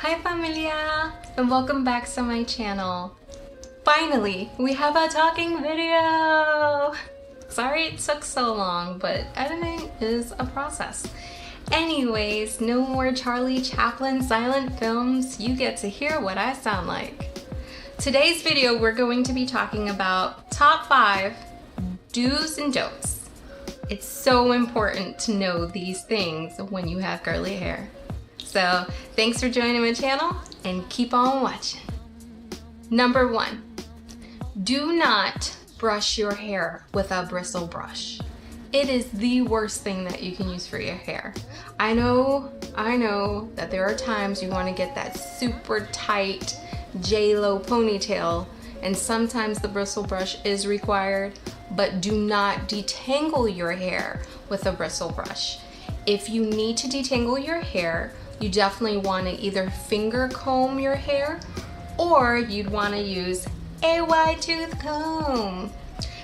Hi familia, and welcome back to my channel. Finally, we have a talking video! Sorry it took so long, but editing is a process. Anyways, no more Charlie Chaplin silent films. You get to hear what I sound like. Today's video, we're going to be talking about top 5 do's and don'ts. It's so important to know these things when you have curly hair. So thanks for joining my channel and keep on watching. Number 1, do not brush your hair with a bristle brush. It is the worst thing that you can use for your hair. I know that there are times you want to get that super tight J-Lo ponytail, and sometimes the bristle brush is required, but do not detangle your hair with a bristle brush. If you need to detangle your hair, you definitely want to either finger comb your hair or you'd want to use a wide tooth comb.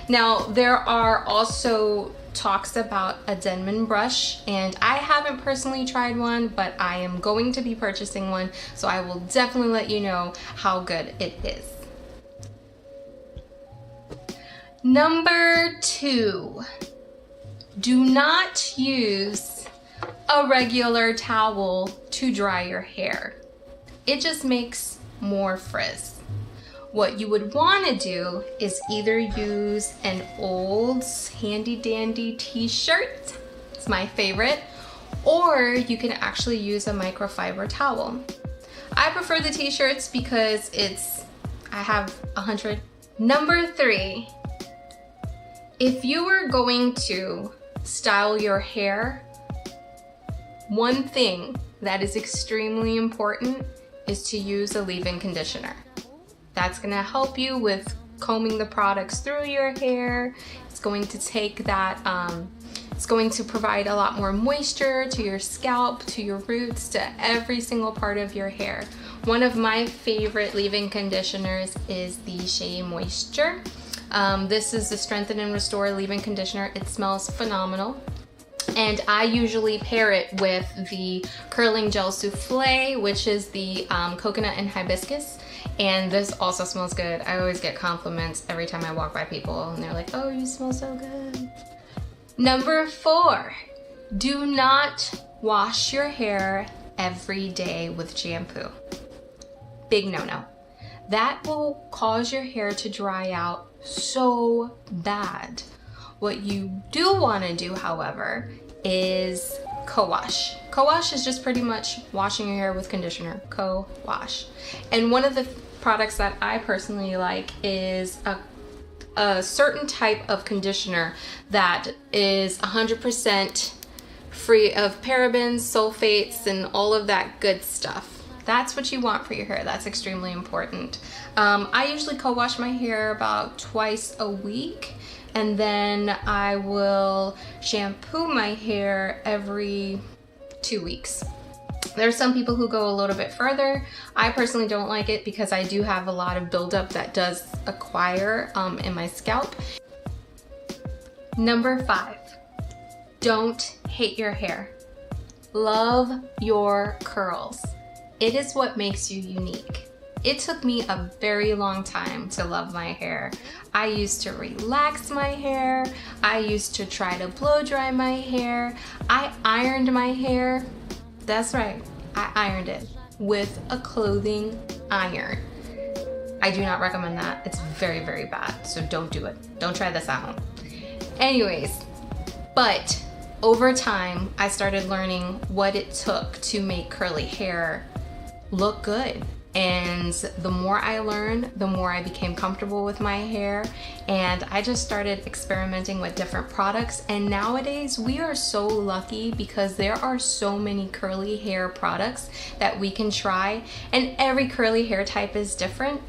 Now, there are also talks about a Denman brush, and I haven't personally tried one, but I am going to be purchasing one, so I will definitely let you know how good it is. Number 2, do not use a regular towel to dry your hair. It just makes more frizz. What you would want to do is either use an old handy dandy t-shirt, it's my favorite, or you can actually use a microfiber towel. I prefer the t-shirts because I have 100. Number 3, if you are going to style your hair, one thing that is extremely important is to use a leave-in conditioner. That's gonna help you with combing the products through your hair. It's going to take that, it's going to provide a lot more moisture to your scalp, to your roots, to every single part of your hair. One of my favorite leave-in conditioners is the SheaMoisture. This is the Strengthen and Restore leave-in conditioner. It smells phenomenal. And I usually pair it with the curling gel Souffle, which is the coconut and hibiscus. And this also smells good. I always get compliments every time I walk by people and they're like, oh, you smell so good. Number 4, do not wash your hair every day with shampoo. Big no-no. That will cause your hair to dry out so bad. What you do want to do, however, is co-wash. Co-wash is just pretty much washing your hair with conditioner, co-wash. And one of the products that I personally like is a certain type of conditioner that is 100% free of parabens, sulfates, and all of that good stuff. That's what you want for your hair. That's extremely important. I usually co-wash my hair about twice a week, and then I will shampoo my hair every 2 weeks. There are some people who go a little bit further. I personally don't like it because I do have a lot of buildup that does acquire in my scalp. Number 5, don't hate your hair. Love your curls. It is what makes you unique. It took me a very long time to love my hair. I used to relax my hair. I used to try to blow dry my hair. I ironed my hair. That's right, I ironed it with a clothing iron. I do not recommend that. It's very, very bad, so don't do it. Don't try this at home. Anyways, but over time, I started learning what it took to make curly hair look good. And the more I learned, the more I became comfortable with my hair, and I just started experimenting with different products. And nowadays we are so lucky because there are so many curly hair products that we can try, and every curly hair type is different,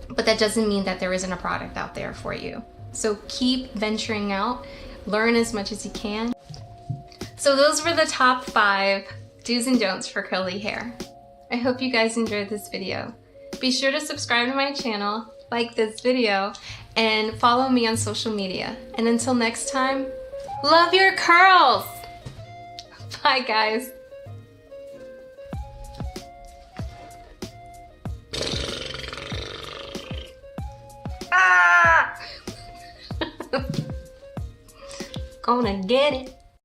but that doesn't mean that there isn't a product out there for you. So keep venturing out, learn as much as you can. So those were the top 5 do's and don'ts for curly hair. I hope you guys enjoyed this video. Be sure to subscribe to my channel, like this video, and follow me on social media. And until next time, love your curls! Bye guys! Gonna get it.